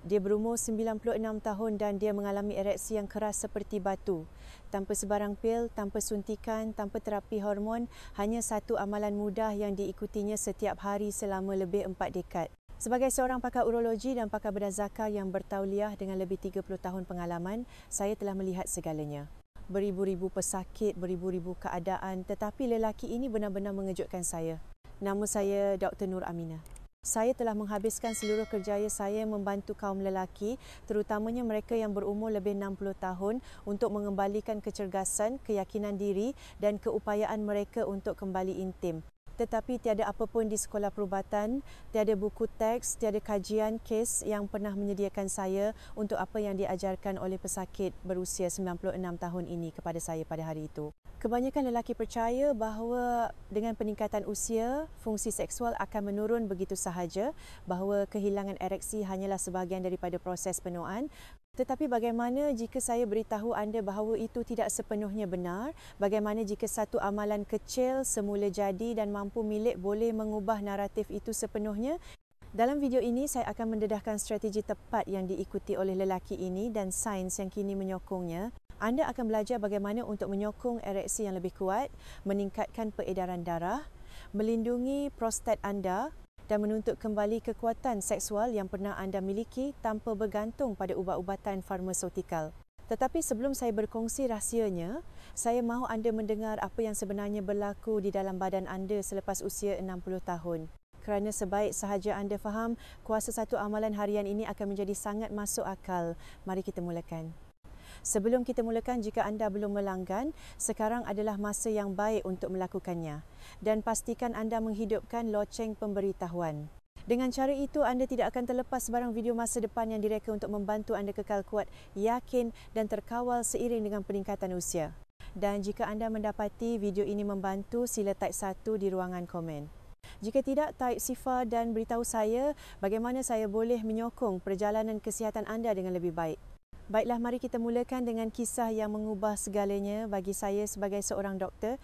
Dia berumur 96 tahun dan dia mengalami ereksi yang keras seperti batu. Tanpa sebarang pil, tanpa suntikan, tanpa terapi hormon, hanya satu amalan mudah yang diikutinya setiap hari selama lebih 4 dekad. Sebagai seorang pakar urologi dan pakar bedah zakar yang bertauliah dengan lebih 30 tahun pengalaman, saya telah melihat segalanya. Beribu-ribu pesakit, beribu-ribu keadaan, tetapi lelaki ini benar-benar mengejutkan saya. Nama saya Dr. Nur Aminah. Saya telah menghabiskan seluruh kerjaya saya membantu kaum lelaki, terutamanya mereka yang berumur lebih 60 tahun untuk mengembalikan kecergasan, keyakinan diri dan keupayaan mereka untuk kembali intim. Tetapi tiada apa pun di sekolah perubatan, tiada buku teks, tiada kajian kes yang pernah menyediakan saya untuk apa yang diajarkan oleh pesakit berusia 96 tahun ini kepada saya pada hari itu. Kebanyakan lelaki percaya bahawa dengan peningkatan usia, fungsi seksual akan menurun begitu sahaja, bahawa kehilangan ereksi hanyalah sebahagian daripada proses penuaan. Tetapi bagaimana jika saya beritahu anda bahawa itu tidak sepenuhnya benar? Bagaimana jika satu amalan kecil semula jadi dan mampu milik boleh mengubah naratif itu sepenuhnya? Dalam video ini, saya akan mendedahkan strategi tepat yang diikuti oleh lelaki ini dan sains yang kini menyokongnya. Anda akan belajar bagaimana untuk menyokong ereksi yang lebih kuat, meningkatkan peredaran darah, melindungi prostat anda dan menuntut kembali kekuatan seksual yang pernah anda miliki tanpa bergantung pada ubat-ubatan farmaseutikal. Tetapi sebelum saya berkongsi rahsianya, saya mahu anda mendengar apa yang sebenarnya berlaku di dalam badan anda selepas usia 60 tahun. Kerana sebaik sahaja anda faham, kuasa satu amalan harian ini akan menjadi sangat masuk akal. Mari kita mulakan. Sebelum kita mulakan, jika anda belum melanggan, sekarang adalah masa yang baik untuk melakukannya. Dan pastikan anda menghidupkan loceng pemberitahuan. Dengan cara itu, anda tidak akan terlepas sebarang video masa depan yang direka untuk membantu anda kekal kuat, yakin dan terkawal seiring dengan peningkatan usia. Dan jika anda mendapati video ini membantu, sila type 1 di ruangan komen. Jika tidak, type sifar dan beritahu saya bagaimana saya boleh menyokong perjalanan kesihatan anda dengan lebih baik. Baiklah, mari kita mulakan dengan kisah yang mengubah segalanya bagi saya sebagai seorang doktor.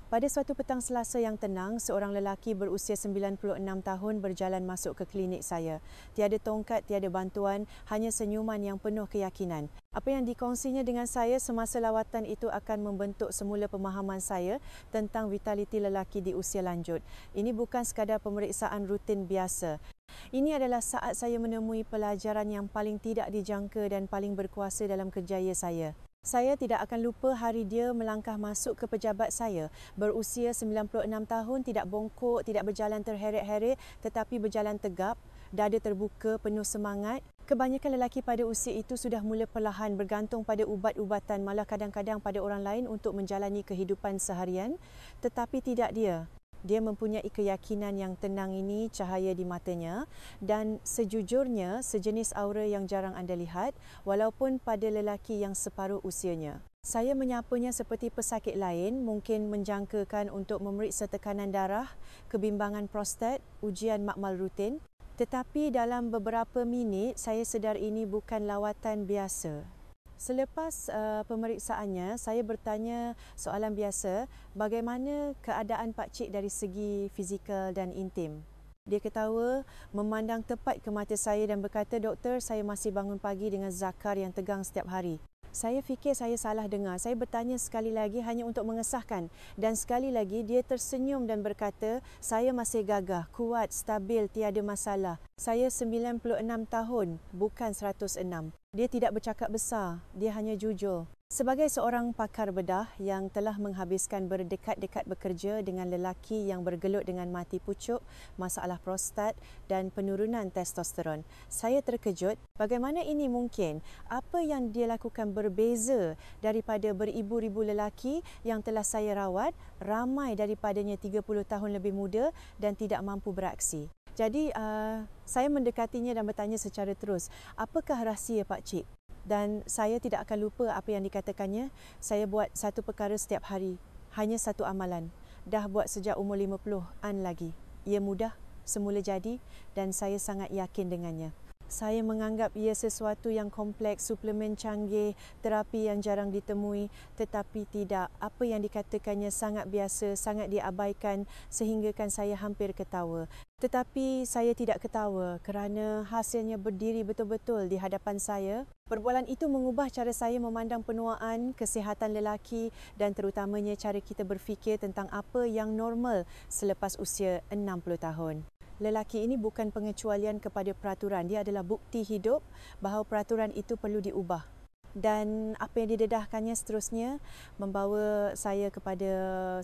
Pada suatu petang Selasa yang tenang, seorang lelaki berusia 96 tahun berjalan masuk ke klinik saya. Tiada tongkat, tiada bantuan, hanya senyuman yang penuh keyakinan. Apa yang dikongsinya dengan saya semasa lawatan itu akan membentuk semula pemahaman saya tentang vitaliti lelaki di usia lanjut. Ini bukan sekadar pemeriksaan rutin biasa. Ini adalah saat saya menemui pelajaran yang paling tidak dijangka dan paling berkuasa dalam kerjaya saya. Saya tidak akan lupa hari dia melangkah masuk ke pejabat saya. Berusia 96 tahun, tidak bongkok, tidak berjalan terheret-heret tetapi berjalan tegap, dada terbuka, penuh semangat. Kebanyakan lelaki pada usia itu sudah mula perlahan bergantung pada ubat-ubatan, malah kadang-kadang pada orang lain untuk menjalani kehidupan seharian. Tetapi tidak dia. Dia mempunyai keyakinan yang tenang ini, cahaya di matanya dan sejujurnya sejenis aura yang jarang anda lihat walaupun pada lelaki yang separuh usianya. Saya menyapanya seperti pesakit lain, mungkin menjangkakan untuk memeriksa tekanan darah, kebimbangan prostat, ujian makmal rutin. Tetapi dalam beberapa minit, saya sedar ini bukan lawatan biasa. Selepas pemeriksaannya, saya bertanya soalan biasa, bagaimana keadaan Pak Cik dari segi fizikal dan intim? Dia ketawa, memandang tepat ke mata saya dan berkata, "Doktor, saya masih bangun pagi dengan zakar yang tegang setiap hari." Saya fikir saya salah dengar. Saya bertanya sekali lagi hanya untuk mengesahkan. Dan sekali lagi dia tersenyum dan berkata, "Saya masih gagah, kuat, stabil, tiada masalah. Saya 96 tahun, bukan 106. Dia tidak bercakap besar, dia hanya jujur. Sebagai seorang pakar bedah yang telah menghabiskan berdekat-dekat bekerja dengan lelaki yang bergelut dengan mati pucuk, masalah prostat dan penurunan testosteron, saya terkejut bagaimana ini mungkin. Apa yang dia lakukan berbeza daripada beribu-ribu lelaki yang telah saya rawat, ramai daripadanya 30 tahun lebih muda dan tidak mampu beraksi. Jadi, saya mendekatinya dan bertanya secara terus, "Apakah rahsia Pak Cik?" Dan saya tidak akan lupa apa yang dikatakannya. "Saya buat satu perkara setiap hari. Hanya satu amalan. Dah buat sejak umur 50-an lagi. Ia mudah, semula jadi dan saya sangat yakin dengannya." Saya menganggap ia sesuatu yang kompleks, suplemen canggih, terapi yang jarang ditemui, tetapi tidak. Apa yang dikatakannya sangat biasa, sangat diabaikan sehinggakan saya hampir ketawa. Tetapi saya tidak ketawa kerana hasilnya berdiri betul-betul di hadapan saya. Perbualan itu mengubah cara saya memandang penuaan, kesihatan lelaki dan terutamanya cara kita berfikir tentang apa yang normal selepas usia 60 tahun. Lelaki ini bukan pengecualian kepada peraturan. Dia adalah bukti hidup bahawa peraturan itu perlu diubah. Dan apa yang didedahkannya seterusnya membawa saya kepada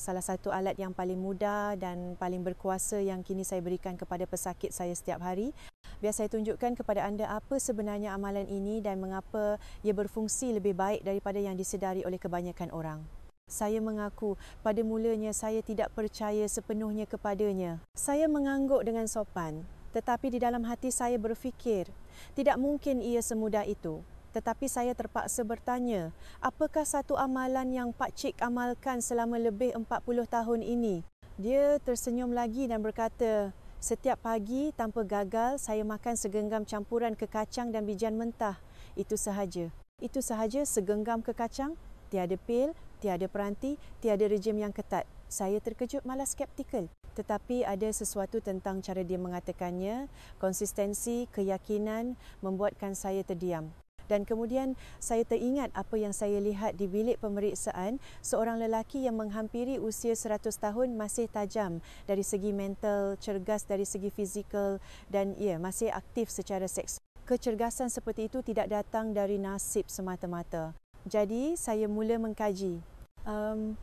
salah satu alat yang paling mudah dan paling berkuasa yang kini saya berikan kepada pesakit saya setiap hari. Biar saya tunjukkan kepada anda apa sebenarnya amalan ini dan mengapa ia berfungsi lebih baik daripada yang disedari oleh kebanyakan orang. Saya mengaku pada mulanya saya tidak percaya sepenuhnya kepadanya. Saya mengangguk dengan sopan, tetapi di dalam hati saya berfikir, tidak mungkin ia semudah itu. Tetapi saya terpaksa bertanya, apakah satu amalan yang Pak Cik amalkan selama lebih 40 tahun ini? Dia tersenyum lagi dan berkata, setiap pagi tanpa gagal saya makan segenggam campuran kekacang dan bijian mentah. Itu sahaja. Itu sahaja, segenggam kekacang, tiada pil, tiada peranti, tiada rejim yang ketat. Saya terkejut malah skeptikal. Tetapi ada sesuatu tentang cara dia mengatakannya, konsistensi, keyakinan membuatkan saya terdiam. Dan kemudian saya teringat apa yang saya lihat di bilik pemeriksaan, seorang lelaki yang menghampiri usia 100 tahun masih tajam dari segi mental, cergas dari segi fizikal dan masih aktif secara seks. Kecergasan seperti itu tidak datang dari nasib semata-mata. Jadi saya mula mengkaji.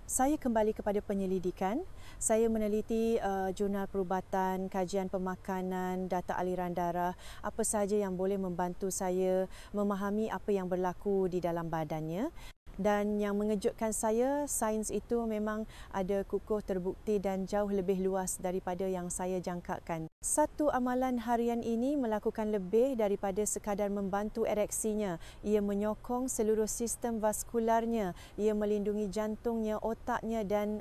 Saya kembali kepada penyelidikan. Saya meneliti jurnal perubatan, kajian pemakanan, data aliran darah, apa sahaja yang boleh membantu saya memahami apa yang berlaku di dalam badannya. Dan yang mengejutkan saya, sains itu memang ada kukuh, terbukti dan jauh lebih luas daripada yang saya jangkakan. Satu amalan harian ini melakukan lebih daripada sekadar membantu ereksinya. Ia menyokong seluruh sistem vaskularnya. Ia melindungi jantungnya, otaknya dan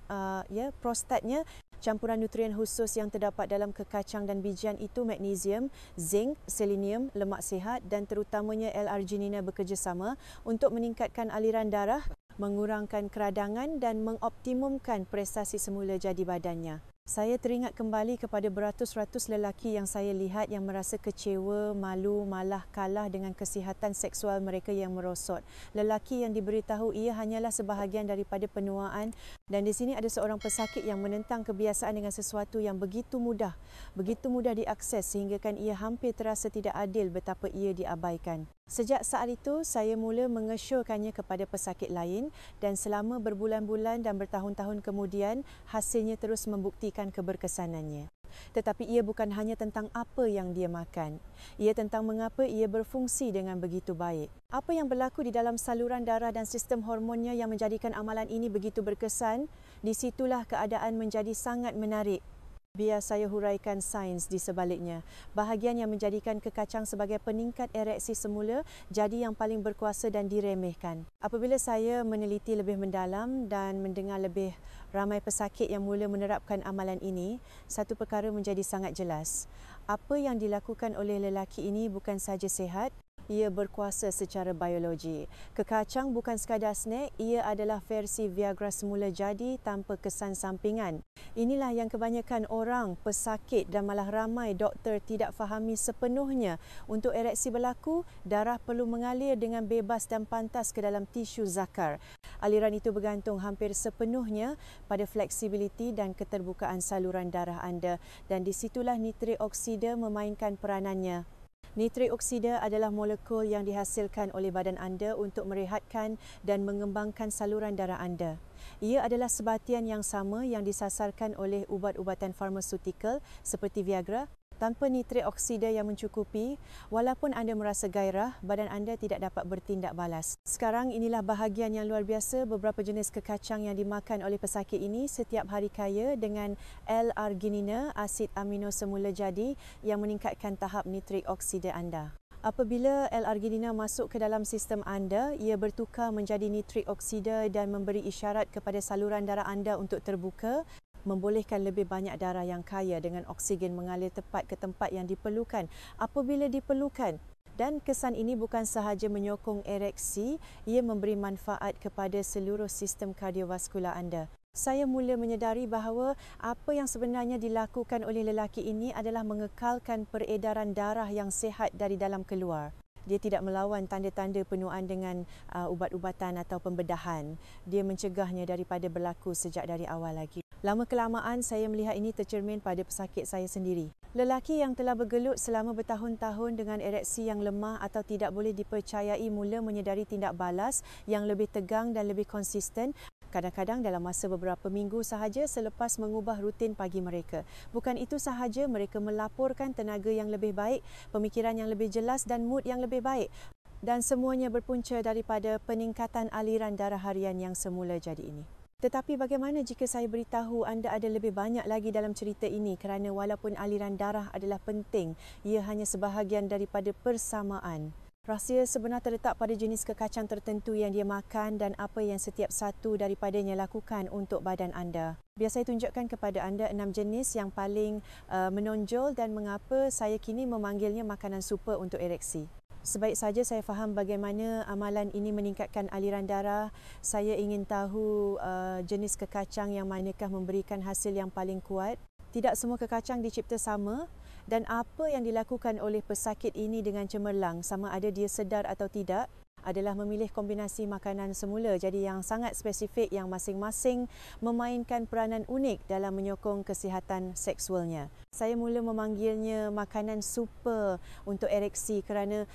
prostatnya. Campuran nutrien khusus yang terdapat dalam kekacang dan bijian itu magnesium, zinc, selenium, lemak sihat dan terutamanya L-arginine bekerjasama untuk meningkatkan aliran darah, mengurangkan keradangan dan mengoptimumkan prestasi semula jadi badannya. Saya teringat kembali kepada beratus-ratus lelaki yang saya lihat yang merasa kecewa, malu, malah kalah dengan kesihatan seksual mereka yang merosot. Lelaki yang diberitahu ia hanyalah sebahagian daripada penuaan dan di sini ada seorang pesakit yang menentang kebiasaan dengan sesuatu yang begitu mudah diakses sehinggakan ia hampir terasa tidak adil betapa ia diabaikan. Sejak saat itu, saya mula mengesyorkannya kepada pesakit lain dan selama berbulan-bulan dan bertahun-tahun kemudian, hasilnya terus membuktikan keberkesanannya. Tetapi ia bukan hanya tentang apa yang dia makan. Ia tentang mengapa ia berfungsi dengan begitu baik. Apa yang berlaku di dalam saluran darah dan sistem hormonnya yang menjadikan amalan ini begitu berkesan, di situlah keadaan menjadi sangat menarik. Biar saya huraikan sains di sebaliknya. Bahagian yang menjadikan kekacang sebagai peningkat ereksi semula jadi yang paling berkuasa dan diremehkan. Apabila saya meneliti lebih mendalam dan mendengar lebih ramai pesakit yang mula menerapkan amalan ini, satu perkara menjadi sangat jelas. Apa yang dilakukan oleh lelaki ini bukan sahaja sihat, ia berkuasa secara biologi. Kekacang bukan sekadar snack, ia adalah versi Viagra semula jadi tanpa kesan sampingan. Inilah yang kebanyakan orang, pesakit dan malah ramai doktor tidak fahami sepenuhnya. Untuk ereksi berlaku, darah perlu mengalir dengan bebas dan pantas ke dalam tisu zakar. Aliran itu bergantung hampir sepenuhnya pada fleksibiliti dan keterbukaan saluran darah anda dan di situlah nitrik oksida memainkan peranannya. Nitrik oksida adalah molekul yang dihasilkan oleh badan anda untuk merehatkan dan mengembangkan saluran darah anda. Ia adalah sebatian yang sama yang disasarkan oleh ubat-ubatan farmasutikal seperti Viagra. Tanpa nitrik oksida yang mencukupi, walaupun anda merasa gairah, badan anda tidak dapat bertindak balas. Sekarang inilah bahagian yang luar biasa beberapa jenis kekacang yang dimakan oleh pesakit ini setiap hari kaya dengan L-arginine, asid amino semula jadi yang meningkatkan tahap nitrik oksida anda. Apabila L-arginine masuk ke dalam sistem anda, ia bertukar menjadi nitrik oksida dan memberi isyarat kepada saluran darah anda untuk terbuka, membolehkan lebih banyak darah yang kaya dengan oksigen mengalir tepat ke tempat yang diperlukan apabila diperlukan. Dan kesan ini bukan sahaja menyokong ereksi, ia memberi manfaat kepada seluruh sistem kardiovaskular anda. Saya mula menyedari bahawa apa yang sebenarnya dilakukan oleh lelaki ini adalah mengekalkan peredaran darah yang sihat dari dalam keluar. Dia tidak melawan tanda-tanda penuaan dengan ubat-ubatan atau pembedahan. Dia mencegahnya daripada berlaku sejak dari awal lagi. Lama kelamaan saya melihat ini tercermin pada pesakit saya sendiri. Lelaki yang telah bergelut selama bertahun-tahun dengan ereksi yang lemah atau tidak boleh dipercayai mula menyedari tindak balas yang lebih tegang dan lebih konsisten, kadang-kadang dalam masa beberapa minggu sahaja selepas mengubah rutin pagi mereka. Bukan itu sahaja, mereka melaporkan tenaga yang lebih baik, pemikiran yang lebih jelas dan mood yang lebih baik. Dan semuanya berpunca daripada peningkatan aliran darah harian yang semula jadi ini. Tetapi bagaimana jika saya beritahu anda ada lebih banyak lagi dalam cerita ini, kerana walaupun aliran darah adalah penting, ia hanya sebahagian daripada persamaan. Rahsia sebenar terletak pada jenis kekacang tertentu yang dia makan dan apa yang setiap satu daripadanya lakukan untuk badan anda. Biar saya tunjukkan kepada anda 6 jenis yang paling menonjol dan mengapa saya kini memanggilnya makanan super untuk ereksi. Sebaik saja saya faham bagaimana amalan ini meningkatkan aliran darah, saya ingin tahu jenis kekacang yang manakah memberikan hasil yang paling kuat. Tidak semua kekacang dicipta sama dan apa yang dilakukan oleh pesakit ini dengan cemerlang, sama ada dia sedar atau tidak, adalah memilih kombinasi makanan semula. Jadi yang sangat spesifik yang masing-masing memainkan peranan unik dalam menyokong kesihatan seksualnya. Saya mula memanggilnya makanan super untuk ereksi kerana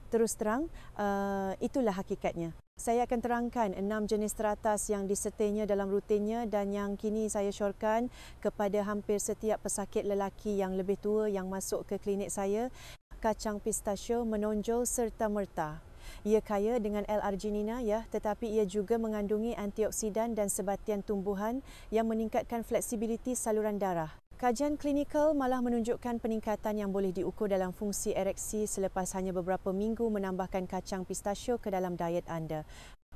terus terang itulah hakikatnya. Saya akan terangkan 6 jenis teratas yang disertainya dalam rutinnya dan yang kini saya syorkan kepada hampir setiap pesakit lelaki yang lebih tua yang masuk ke klinik saya. Kacang pistachio menonjol serta-merta. Ia kaya dengan L-arginina tetapi ia juga mengandungi antioksidan dan sebatian tumbuhan yang meningkatkan fleksibiliti saluran darah. Kajian klinikal malah menunjukkan peningkatan yang boleh diukur dalam fungsi ereksi selepas hanya beberapa minggu menambahkan kacang pistachio ke dalam diet anda.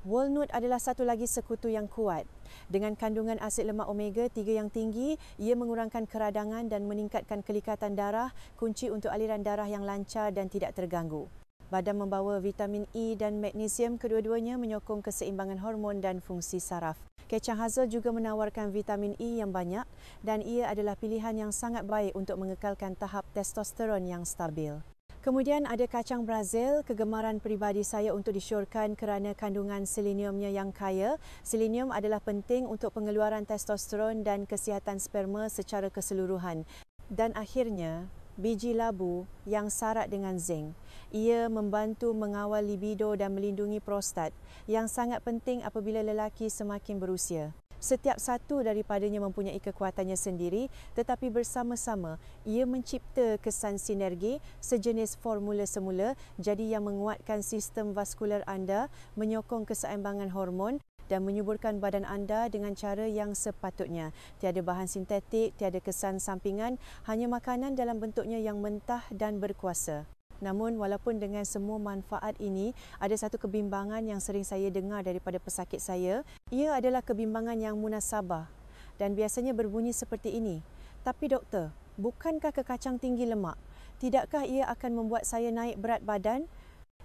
Walnut adalah satu lagi sekutu yang kuat. Dengan kandungan asid lemak omega 3 yang tinggi, ia mengurangkan keradangan dan meningkatkan kelikatan darah, kunci untuk aliran darah yang lancar dan tidak terganggu. Badan membawa vitamin E dan magnesium, kedua-duanya menyokong keseimbangan hormon dan fungsi saraf. Kacang hazel juga menawarkan vitamin E yang banyak dan ia adalah pilihan yang sangat baik untuk mengekalkan tahap testosteron yang stabil. Kemudian ada kacang Brazil, kegemaran peribadi saya untuk disyorkan kerana kandungan seleniumnya yang kaya. Selenium adalah penting untuk pengeluaran testosteron dan kesihatan sperma secara keseluruhan. Dan akhirnya, biji labu yang syarat dengan zinc. Ia membantu mengawal libido dan melindungi prostat yang sangat penting apabila lelaki semakin berusia. Setiap satu daripadanya mempunyai kekuatannya sendiri, tetapi bersama-sama ia mencipta kesan sinergi, sejenis formula semula, jadi yang menguatkan sistem vaskular anda, menyokong keseimbangan hormon dan menyuburkan badan anda dengan cara yang sepatutnya. Tiada bahan sintetik, tiada kesan sampingan, hanya makanan dalam bentuknya yang mentah dan berkuasa. Namun walaupun dengan semua manfaat ini, ada satu kebimbangan yang sering saya dengar daripada pesakit saya. Ia adalah kebimbangan yang munasabah dan biasanya berbunyi seperti ini. Tapi doktor, bukankah kekacang tinggi lemak? Tidakkah ia akan membuat saya naik berat badan?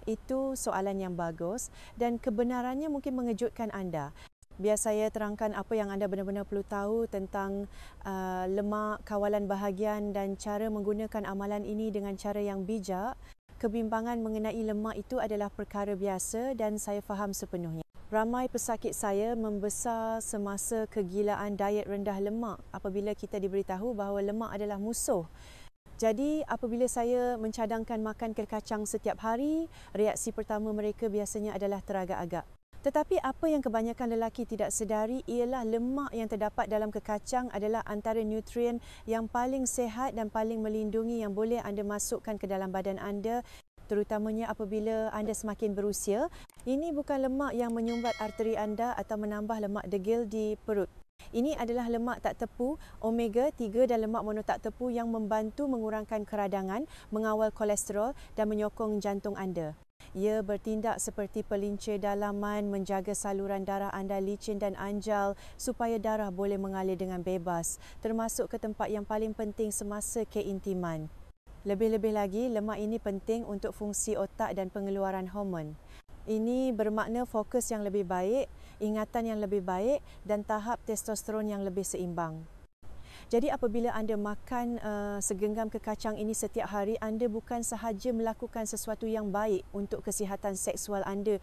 Itu soalan yang bagus dan kebenarannya mungkin mengejutkan anda. Biar saya terangkan apa yang anda benar-benar perlu tahu tentang lemak, kawalan bahagian dan cara menggunakan amalan ini dengan cara yang bijak. Kebimbangan mengenai lemak itu adalah perkara biasa dan saya faham sepenuhnya. Ramai pesakit saya membesar semasa kegilaan diet rendah lemak apabila kita diberitahu bahawa lemak adalah musuh. Jadi apabila saya mencadangkan makan kekacang setiap hari, reaksi pertama mereka biasanya adalah teragak-agak. Tetapi apa yang kebanyakan lelaki tidak sedari ialah lemak yang terdapat dalam kekacang adalah antara nutrien yang paling sihat dan paling melindungi yang boleh anda masukkan ke dalam badan anda, terutamanya apabila anda semakin berusia. Ini bukan lemak yang menyumbat arteri anda atau menambah lemak degil di perut. Ini adalah lemak tak tepu, omega 3 dan lemak mono tak tepu yang membantu mengurangkan keradangan, mengawal kolesterol dan menyokong jantung anda. Ia bertindak seperti pelincir dalaman, menjaga saluran darah anda licin dan anjal supaya darah boleh mengalir dengan bebas, termasuk ke tempat yang paling penting semasa keintiman. Lebih-lebih lagi, lemak ini penting untuk fungsi otak dan pengeluaran hormon. Ini bermakna fokus yang lebih baik, ingatan yang lebih baik dan tahap testosteron yang lebih seimbang. Jadi apabila anda makan segenggam kekacang ini setiap hari, anda bukan sahaja melakukan sesuatu yang baik untuk kesihatan seksual anda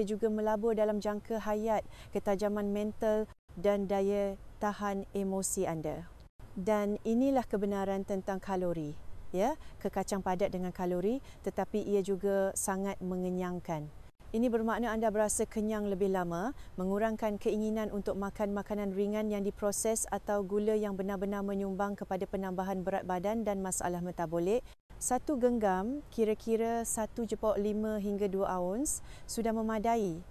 juga melabur dalam jangka hayat, ketajaman mental dan daya tahan emosi anda. Dan inilah kebenaran tentang kalori. Ya, kekacang padat dengan kalori, tetapi ia juga sangat mengenyangkan. Ini bermakna anda berasa kenyang lebih lama, mengurangkan keinginan untuk makan makanan ringan yang diproses atau gula yang benar-benar menyumbang kepada penambahan berat badan dan masalah metabolik. Satu genggam, kira-kira 1.5 hingga 2 auns, sudah memadai.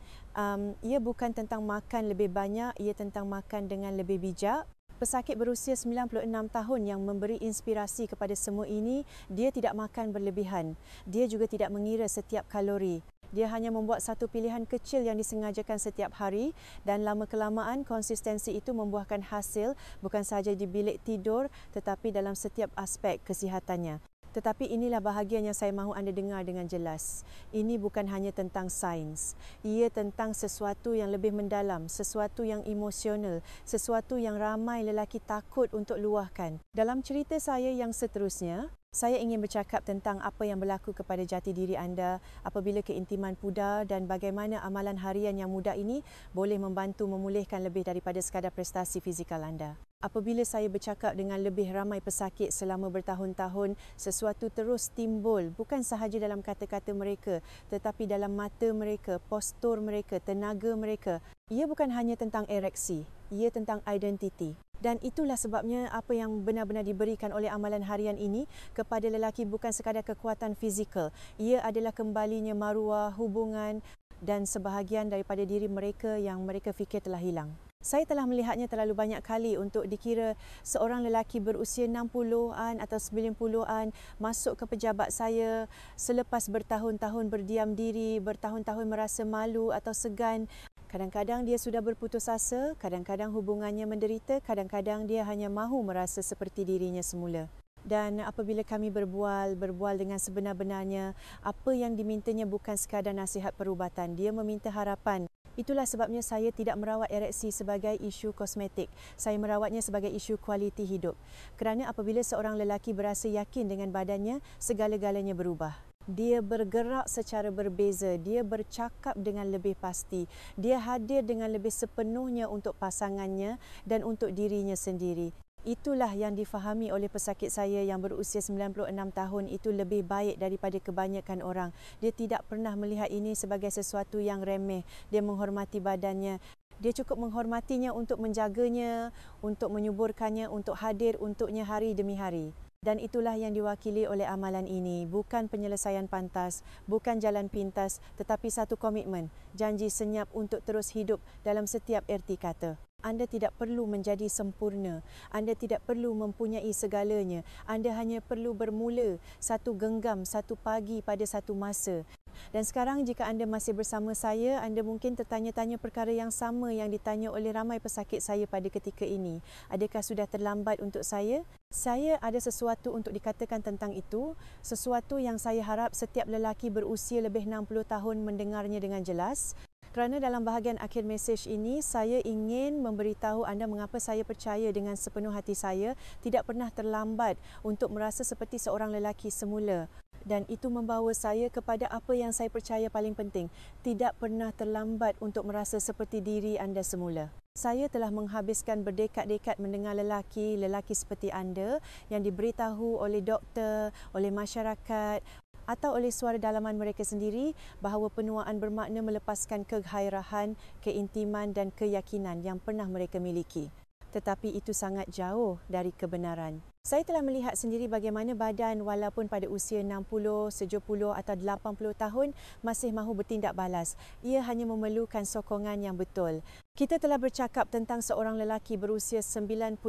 Ia bukan tentang makan lebih banyak, ia tentang makan dengan lebih bijak. Pesakit berusia 96 tahun yang memberi inspirasi kepada semua ini, dia tidak makan berlebihan. Dia juga tidak mengira setiap kalori. Dia hanya membuat satu pilihan kecil yang disengajakan setiap hari dan lama-kelamaan konsistensi itu membuahkan hasil bukan sahaja di bilik tidur tetapi dalam setiap aspek kesihatannya. Tetapi inilah bahagian yang saya mahu anda dengar dengan jelas. Ini bukan hanya tentang sains. Ia tentang sesuatu yang lebih mendalam, sesuatu yang emosional, sesuatu yang ramai lelaki takut untuk luahkan. Dalam cerita saya yang seterusnya, saya ingin bercakap tentang apa yang berlaku kepada jati diri anda apabila keintiman pudar dan bagaimana amalan harian yang mudah ini boleh membantu memulihkan lebih daripada sekadar prestasi fizikal anda. Apabila saya bercakap dengan lebih ramai pesakit selama bertahun-tahun, sesuatu terus timbul bukan sahaja dalam kata-kata mereka tetapi dalam mata mereka, postur mereka, tenaga mereka. Ia bukan hanya tentang ereksi, ia tentang identiti. Dan itulah sebabnya apa yang benar-benar diberikan oleh amalan harian ini kepada lelaki bukan sekadar kekuatan fizikal. Ia adalah kembalinya maruah, hubungan dan sebahagian daripada diri mereka yang mereka fikir telah hilang. Saya telah melihatnya terlalu banyak kali untuk dikira seorang lelaki berusia 60-an atau 90-an masuk ke pejabat saya selepas bertahun-tahun berdiam diri, bertahun-tahun merasa malu atau segan. Kadang-kadang dia sudah berputus asa, kadang-kadang hubungannya menderita, kadang-kadang dia hanya mahu merasa seperti dirinya semula. Dan apabila kami berbual dengan sebenar-benarnya, apa yang dimintanya bukan sekadar nasihat perubatan, dia meminta harapan. Itulah sebabnya saya tidak merawat ereksi sebagai isu kosmetik. Saya merawatnya sebagai isu kualiti hidup. Kerana apabila seorang lelaki berasa yakin dengan badannya, segala-galanya berubah. Dia bergerak secara berbeza, dia bercakap dengan lebih pasti, dia hadir dengan lebih sepenuhnya untuk pasangannya dan untuk dirinya sendiri. Itulah yang difahami oleh pesakit saya yang berusia 96 tahun itu lebih baik daripada kebanyakan orang. Dia tidak pernah melihat ini sebagai sesuatu yang remeh. Dia menghormati badannya. Dia cukup menghormatinya untuk menjaganya, untuk menyuburkannya, untuk hadir untuknya hari demi hari. Dan itulah yang diwakili oleh amalan ini. Bukan penyelesaian pantas, bukan jalan pintas, tetapi satu komitmen, janji senyap untuk terus hidup dalam setiap erti kata. Anda tidak perlu menjadi sempurna. Anda tidak perlu mempunyai segalanya. Anda hanya perlu bermula satu genggam, satu pagi pada satu masa. Dan sekarang jika anda masih bersama saya, anda mungkin tertanya-tanya perkara yang sama yang ditanya oleh ramai pesakit saya pada ketika ini. Adakah sudah terlambat untuk saya? Saya ada sesuatu untuk dikatakan tentang itu, sesuatu yang saya harap setiap lelaki berusia lebih 60 tahun mendengarnya dengan jelas. Kerana dalam bahagian akhir mesej ini, saya ingin memberitahu anda mengapa saya percaya dengan sepenuh hati saya tidak pernah terlambat untuk merasa seperti seorang lelaki semula. Dan itu membawa saya kepada apa yang saya percaya paling penting. Tidak pernah terlambat untuk merasa seperti diri anda semula. Saya telah menghabiskan berdekad-dekad mendengar lelaki seperti anda yang diberitahu oleh doktor, oleh masyarakat atau oleh suara dalaman mereka sendiri bahawa penuaan bermakna melepaskan kegairahan, keintiman dan keyakinan yang pernah mereka miliki. Tetapi itu sangat jauh dari kebenaran. Saya telah melihat sendiri bagaimana badan walaupun pada usia 60, 70 atau 80 tahun masih mahu bertindak balas. Ia hanya memerlukan sokongan yang betul. Kita telah bercakap tentang seorang lelaki berusia 96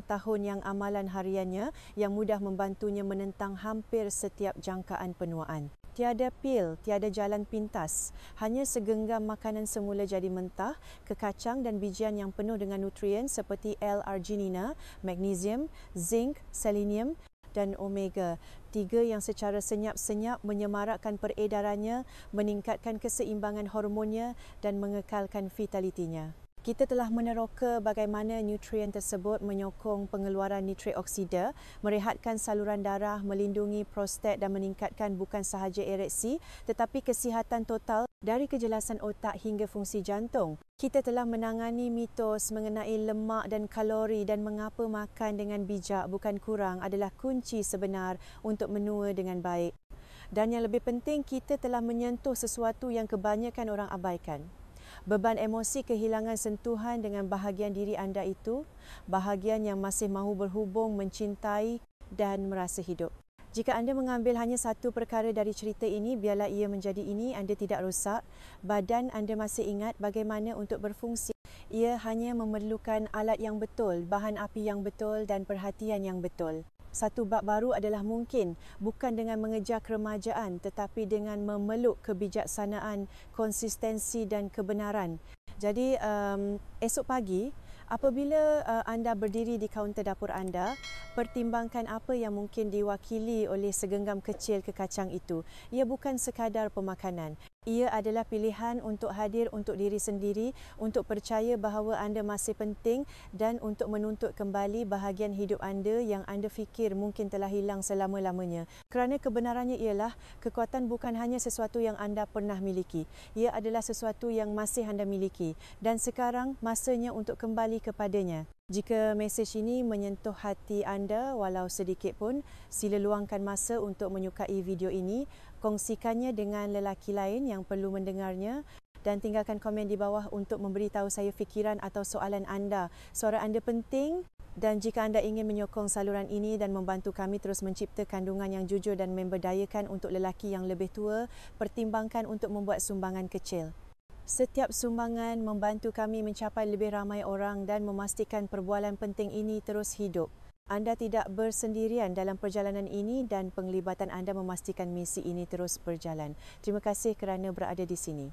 tahun yang amalan hariannya yang mudah membantunya menentang hampir setiap jangkaan penuaan. Tiada pil, tiada jalan pintas. Hanya segenggam makanan semula jadi mentah, kekacang dan bijian yang penuh dengan nutrien seperti L-arginina, magnesium, zinc, selenium dan omega. Tiga yang secara senyap-senyap menyemarakkan peredarannya, meningkatkan keseimbangan hormonnya dan mengekalkan vitalitinya. Kita telah meneroka bagaimana nutrien tersebut menyokong pengeluaran nitrit oksida, merehatkan saluran darah, melindungi prostat dan meningkatkan bukan sahaja ereksi tetapi kesihatan total dari kejelasan otak hingga fungsi jantung. Kita telah menangani mitos mengenai lemak dan kalori dan mengapa makan dengan bijak bukan kurang adalah kunci sebenar untuk menua dengan baik. Dan yang lebih penting, kita telah menyentuh sesuatu yang kebanyakan orang abaikan. Beban emosi kehilangan sentuhan dengan bahagian diri anda itu, bahagian yang masih mahu berhubung, mencintai dan merasa hidup. Jika anda mengambil hanya satu perkara dari cerita ini, biarlah ia menjadi ini, anda tidak rosak. Badan anda masih ingat bagaimana untuk berfungsi. Ia hanya memerlukan alat yang betul, bahan api yang betul dan perhatian yang betul. Satu bab baru adalah mungkin bukan dengan mengejar keremajaan tetapi dengan memeluk kebijaksanaan, konsistensi dan kebenaran. Jadi esok pagi apabila anda berdiri di kaunter dapur anda, pertimbangkan apa yang mungkin diwakili oleh segenggam kecil kekacang itu. Ia bukan sekadar pemakanan. Ia adalah pilihan untuk hadir untuk diri sendiri, untuk percaya bahawa anda masih penting dan untuk menuntut kembali bahagian hidup anda yang anda fikir mungkin telah hilang selama-lamanya. Kerana kebenarannya ialah kekuatan bukan hanya sesuatu yang anda pernah miliki. Ia adalah sesuatu yang masih anda miliki dan sekarang masanya untuk kembali kepadanya. Jika mesej ini menyentuh hati anda walau sedikit pun, sila luangkan masa untuk menyukai video ini, kongsikannya dengan lelaki lain yang perlu mendengarnya dan tinggalkan komen di bawah untuk memberitahu saya fikiran atau soalan anda. Suara anda penting dan jika anda ingin menyokong saluran ini dan membantu kami terus mencipta kandungan yang jujur dan memberdayakan untuk lelaki yang lebih tua, pertimbangkan untuk membuat sumbangan kecil. Setiap sumbangan membantu kami mencapai lebih ramai orang dan memastikan perbualan penting ini terus hidup. Anda tidak bersendirian dalam perjalanan ini dan penglibatan anda memastikan misi ini terus berjalan. Terima kasih kerana berada di sini.